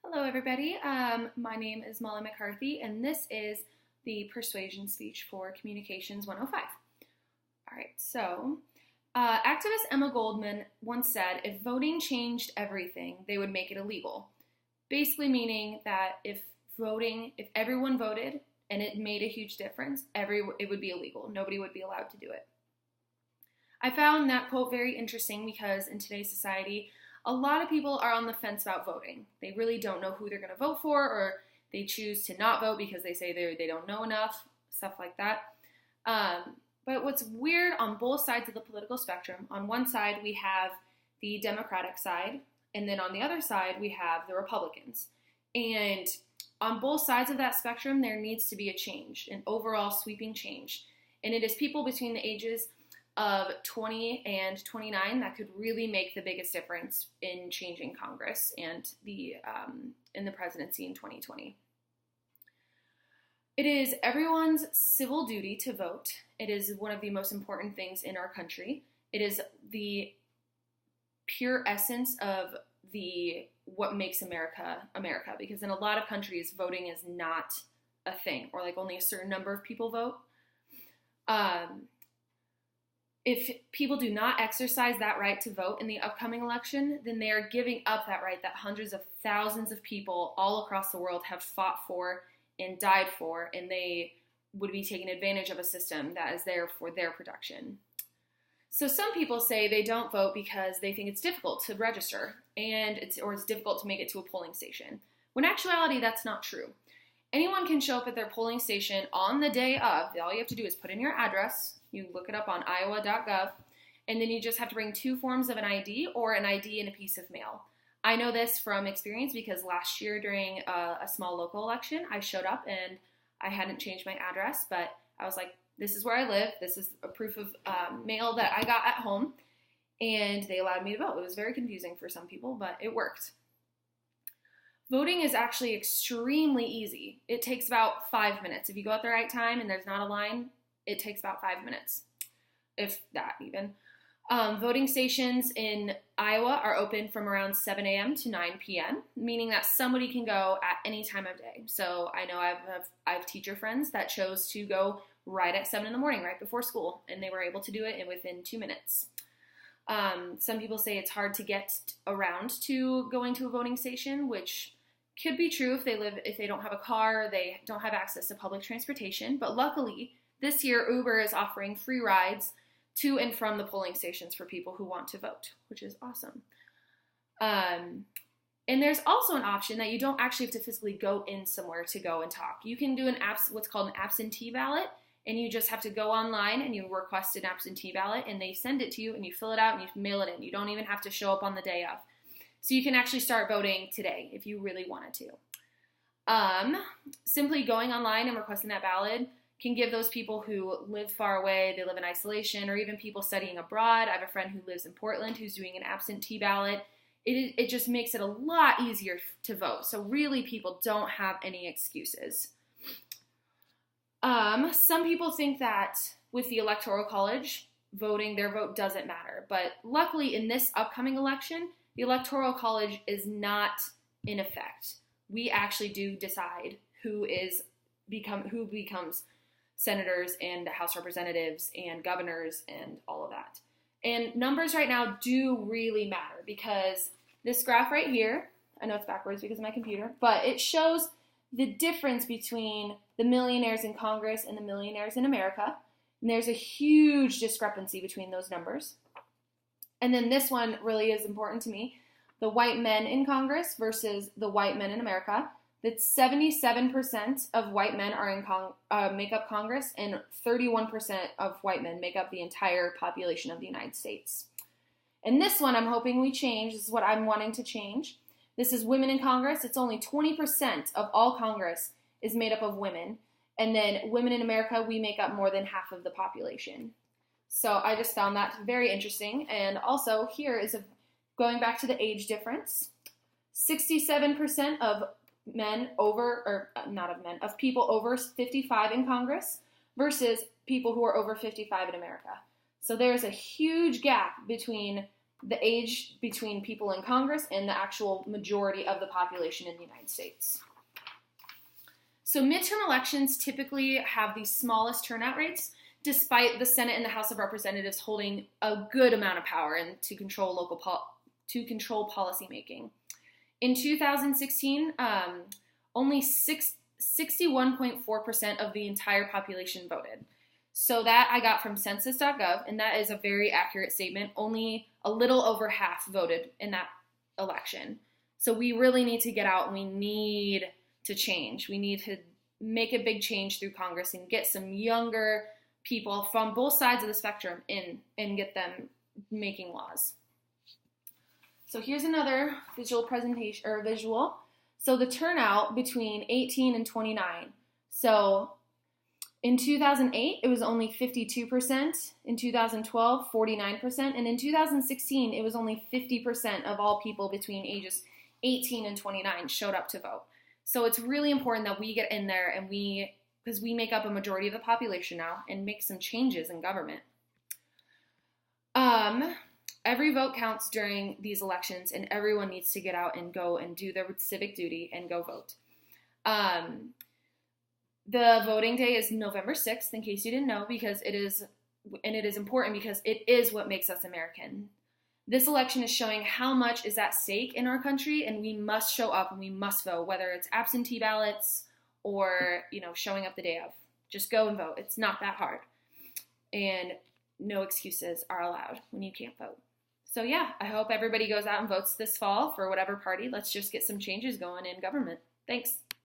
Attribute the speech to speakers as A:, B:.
A: Hello, everybody. My name is Molly McCarthy, and this is the Persuasion Speech for Communications 105. All right, so activist Emma Goldman once said, if voting changed everything, they would make it illegal. Basically meaning that if everyone voted and it made a huge difference, it would be illegal. Nobody would be allowed to do it. I found that quote very interesting because in today's society, a lot of people are on the fence about voting. They really don't know who they're going to vote for, or they choose to not vote because they say they don't know enough, stuff like that. But what's weird on both sides of the political spectrum, on one side we have the Democratic side, and then on the other side we have the Republicans. And on both sides of that spectrum, there needs to be a change, an overall sweeping change. And it is people between the ages of 20 and 29 that could really make the biggest difference in changing Congress and in the presidency in 2020. It is everyone's civil duty to vote. It is one of the most important things in our country. It is the pure essence of what makes America, because in a lot of countries, voting is not a thing, or like only a certain number of people vote. If people do not exercise that right to vote in the upcoming election, then they are giving up that right that hundreds of thousands of people all across the world have fought for and died for, and they would be taking advantage of a system that is there for their production. So some people say they don't vote because they think it's difficult to register or it's difficult to make it to a polling station. When in actuality, that's not true. Anyone can show up at their polling station on the day of. All you have to do is put in your address. You look it up on iowa.gov, and then you just have to bring two forms of an ID or an ID and a piece of mail. I know this from experience because last year during a small local election, I showed up and I hadn't changed my address, but I was like, this is where I live. This is a proof of mail that I got at home, and they allowed me to vote. It was very confusing for some people, but it worked. Voting is actually extremely easy. It takes about 5 minutes. If you go at the right time and there's not a line, it takes about 5 minutes, if that even. Voting stations in Iowa are open from around 7 a.m. to 9 p.m., meaning that somebody can go at any time of day. So I know I have teacher friends that chose to go right at 7 in the morning, right before school, and they were able to do it within 2 minutes. Some people say it's hard to get around to going to a voting station, which could be true if they don't have a car, or they don't have access to public transportation. But luckily, this year Uber is offering free rides to and from the polling stations for people who want to vote, which is awesome. And there's also an option that you don't actually have to physically go in somewhere to go and talk. You can do what's called an absentee ballot, and you just have to go online and you request an absentee ballot, and they send it to you, and you fill it out and you mail it in. You don't even have to show up on the day of. So you can actually start voting today if you really wanted to. Simply going online and requesting that ballot can give those people who live far away, they live in isolation, or even people studying abroad. I have a friend who lives in Portland who's doing an absentee ballot. It just makes it a lot easier to vote. So really people don't have any excuses. Some people think that with the Electoral College, their vote doesn't matter. But luckily in this upcoming election, the Electoral College is not in effect. We actually do decide who becomes senators and House representatives and governors and all of that. And numbers right now do really matter because this graph right here, I know it's backwards because of my computer, but it shows the difference between the millionaires in Congress and the millionaires in America. And there's a huge discrepancy between those numbers. And then this one really is important to me. The white men in Congress versus the white men in America. That 77% of white men make up Congress, and 31% of white men make up the entire population of the United States. And this one I'm hoping we change. This is what I'm wanting to change. This is women in Congress. It's only 20% of all Congress is made up of women. And then women in America, we make up more than half of the population. So I just found that very interesting. And also here is going back to the age difference. 67% of people over 55 in Congress versus people who are over 55 in America. So there's a huge gap between the age between people in Congress and the actual majority of the population in the United States. So midterm elections typically have the smallest turnout rates, despite the Senate and the House of Representatives holding a good amount of power and to control policy making. In 2016, only 61.4% of the entire population voted. So that I got from census.gov, and that is a very accurate statement. Only a little over half voted in that election. So we really need to get out, and we need to change. We need to make a big change through Congress and get some younger people from both sides of the spectrum in and get them making laws. So here's another visual presentation or visual. So the turnout between 18 and 29. So in 2008, it was only 52%. In 2012, 49%. And in 2016, it was only 50% of all people between ages 18 and 29 showed up to vote. So it's really important that we get in there and because we make up a majority of the population now, and make some changes in government. Every vote counts during these elections, and everyone needs to get out and go and do their civic duty and go vote. The voting day is November 6th, in case you didn't know, because it is important because it is what makes us American. This election is showing how much is at stake in our country, and we must show up and we must vote, whether it's absentee ballots or, showing up the day of. Just go and vote. It's not that hard. And no excuses are allowed when you can't vote. So yeah, I hope everybody goes out and votes this fall for whatever party. Let's just get some changes going in government. Thanks.